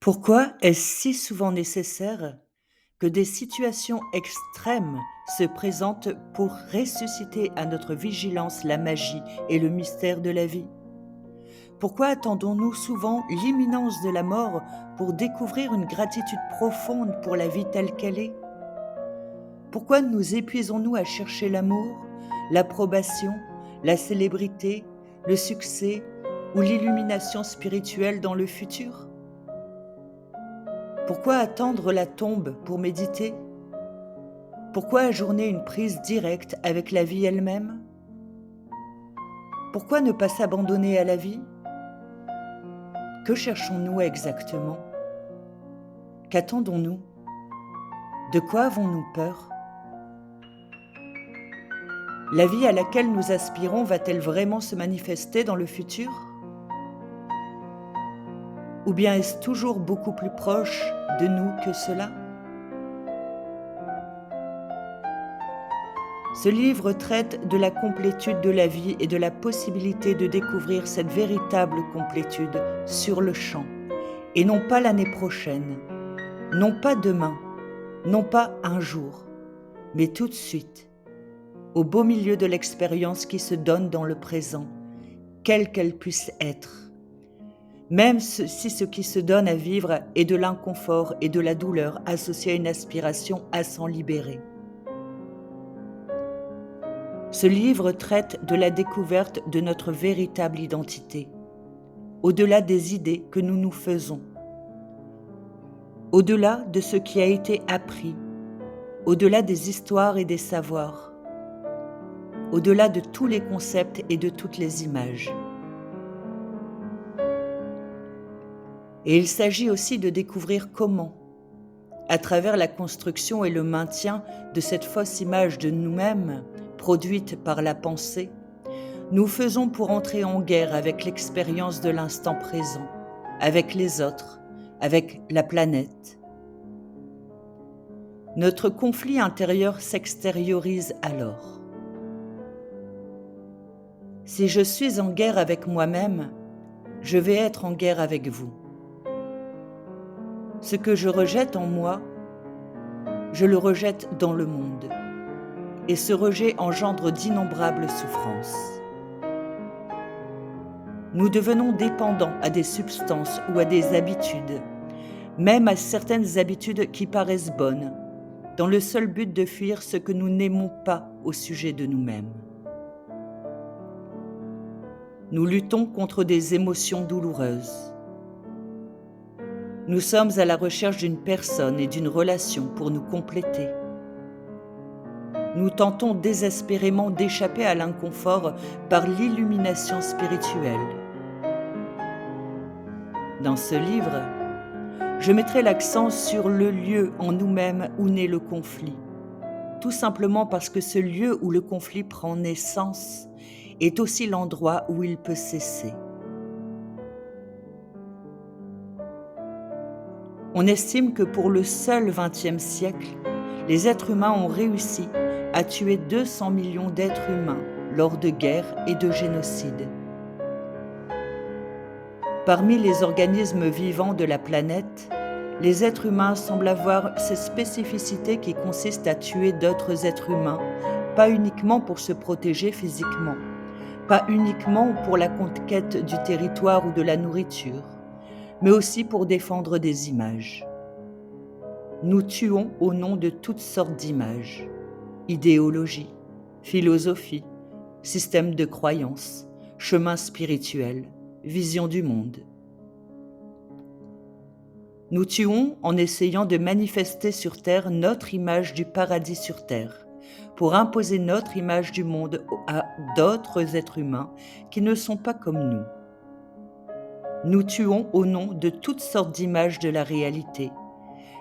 Pourquoi est-ce si souvent nécessaire que des situations extrêmes se présentent pour ressusciter à notre vigilance la magie et le mystère de la vie? Pourquoi attendons-nous souvent l'imminence de la mort pour découvrir une gratitude profonde pour la vie telle qu'elle est? Pourquoi nous épuisons-nous à chercher l'amour, l'approbation, la célébrité, le succès ou l'illumination spirituelle dans le futur? Pourquoi attendre la tombe pour méditer? Pourquoi ajourner une prise directe avec la vie elle-même? Pourquoi ne pas s'abandonner à la vie? Que cherchons-nous exactement? Qu'attendons-nous? De quoi avons-nous peur? La vie à laquelle nous aspirons va-t-elle vraiment se manifester dans le futur? Ou bien est-ce toujours beaucoup plus proche de nous que cela? Ce livre traite de la complétude de la vie et de la possibilité de découvrir cette véritable complétude sur le champ, et non pas l'année prochaine, non pas demain, non pas un jour, mais tout de suite, au beau milieu de l'expérience qui se donne dans le présent, quelle qu'elle puisse être. Même si ce qui se donne à vivre est de l'inconfort et de la douleur associée à une aspiration à s'en libérer. Ce livre traite de la découverte de notre véritable identité, au-delà des idées que nous nous faisons, au-delà de ce qui a été appris, au-delà des histoires et des savoirs, au-delà de tous les concepts et de toutes les images. Et il s'agit aussi de découvrir comment, à travers la construction et le maintien de cette fausse image de nous-mêmes produite par la pensée, nous faisons pour entrer en guerre avec l'expérience de l'instant présent, avec les autres, avec la planète. Notre conflit intérieur s'extériorise alors. Si je suis en guerre avec moi-même, je vais être en guerre avec vous. Ce que je rejette en moi, je le rejette dans le monde. Et ce rejet engendre d'innombrables souffrances. Nous devenons dépendants à des substances ou à des habitudes, même à certaines habitudes qui paraissent bonnes, dans le seul but de fuir ce que nous n'aimons pas au sujet de nous-mêmes. Nous luttons contre des émotions douloureuses. Nous sommes à la recherche d'une personne et d'une relation pour nous compléter. Nous tentons désespérément d'échapper à l'inconfort par l'illumination spirituelle. Dans ce livre, je mettrai l'accent sur le lieu en nous-mêmes où naît le conflit, tout simplement parce que ce lieu où le conflit prend naissance est aussi l'endroit où il peut cesser. On estime que pour le seul XXe siècle, les êtres humains ont réussi à tuer 200 millions d'êtres humains lors de guerres et de génocides. Parmi les organismes vivants de la planète, les êtres humains semblent avoir ces spécificités qui consistent à tuer d'autres êtres humains, pas uniquement pour se protéger physiquement, pas uniquement pour la conquête du territoire ou de la nourriture, mais aussi pour défendre des images. Nous tuons au nom de toutes sortes d'images, idéologies, philosophies, systèmes de croyances, chemins spirituels, vision du monde. Nous tuons en essayant de manifester sur Terre notre image du paradis sur Terre, pour imposer notre image du monde à d'autres êtres humains qui ne sont pas comme nous. Nous tuons au nom de toutes sortes d'images de la réalité,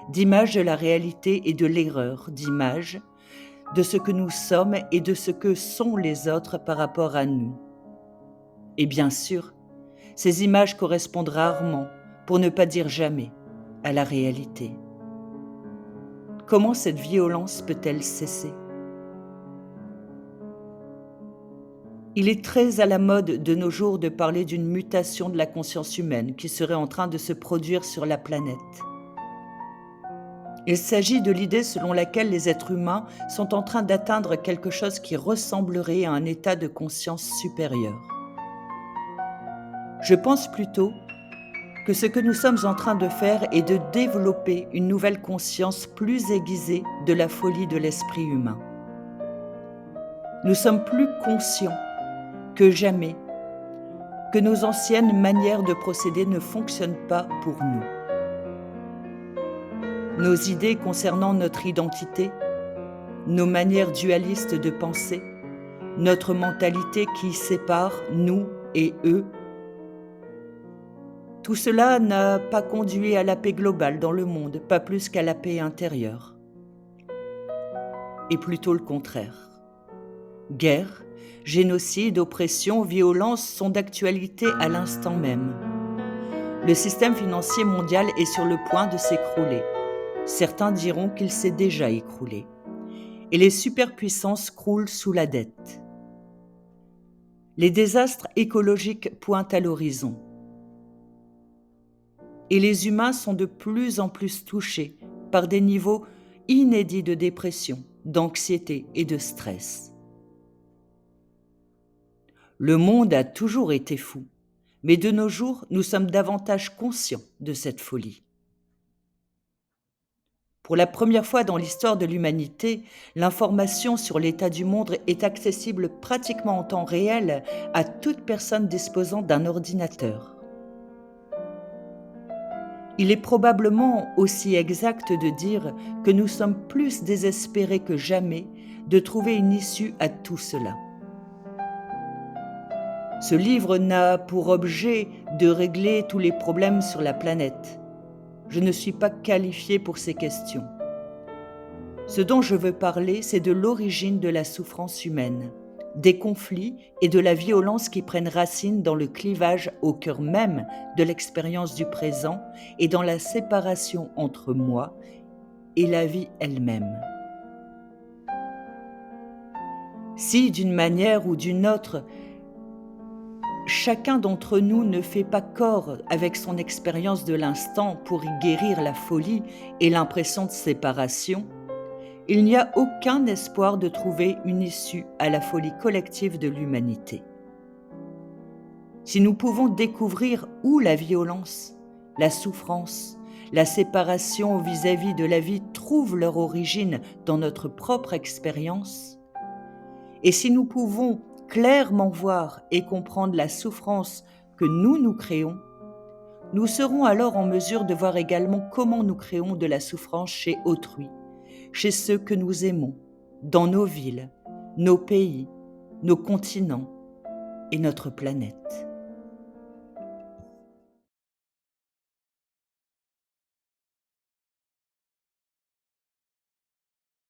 d'images de la réalité et de l'erreur, d'images de ce que nous sommes et de ce que sont les autres par rapport à nous. Et bien sûr, ces images correspondent rarement, pour ne pas dire jamais, à la réalité. Comment cette violence peut-elle cesser? Il est très à la mode de nos jours de parler d'une mutation de la conscience humaine qui serait en train de se produire sur la planète. Il s'agit de l'idée selon laquelle les êtres humains sont en train d'atteindre quelque chose qui ressemblerait à un état de conscience supérieur. Je pense plutôt que ce que nous sommes en train de faire est de développer une nouvelle conscience plus aiguisée de la folie de l'esprit humain. Nous sommes plus conscients que jamais que nos anciennes manières de procéder ne fonctionnent pas pour nous. Nos idées concernant notre identité, nos manières dualistes de penser, notre mentalité qui sépare nous et eux, tout cela n'a pas conduit à la paix globale dans le monde, pas plus qu'à la paix intérieure. Et plutôt le contraire. Guerre, génocide, oppression, violence sont d'actualité à l'instant même. Le système financier mondial est sur le point de s'écrouler. Certains diront qu'il s'est déjà écroulé. Et les superpuissances croulent sous la dette. Les désastres écologiques pointent à l'horizon. Et les humains sont de plus en plus touchés par des niveaux inédits de dépression, d'anxiété et de stress. Le monde a toujours été fou, mais de nos jours, nous sommes davantage conscients de cette folie. Pour la première fois dans l'histoire de l'humanité, l'information sur l'état du monde est accessible pratiquement en temps réel à toute personne disposant d'un ordinateur. Il est probablement aussi exact de dire que nous sommes plus désespérés que jamais de trouver une issue à tout cela. Ce livre n'a pour objet de régler tous les problèmes sur la planète. Je ne suis pas qualifié pour ces questions. Ce dont je veux parler, c'est de l'origine de la souffrance humaine, des conflits et de la violence qui prennent racine dans le clivage au cœur même de l'expérience du présent et dans la séparation entre moi et la vie elle-même. Si, d'une manière ou d'une autre, chacun d'entre nous ne fait pas corps avec son expérience de l'instant pour y guérir la folie et l'impression de séparation, il n'y a aucun espoir de trouver une issue à la folie collective de l'humanité. Si nous pouvons découvrir où la violence, la souffrance, la séparation vis-à-vis de la vie trouvent leur origine dans notre propre expérience, et si nous pouvons clairement voir et comprendre la souffrance que nous créons, nous serons alors en mesure de voir également comment nous créons de la souffrance chez autrui, chez ceux que nous aimons, dans nos villes, nos pays, nos continents et notre planète.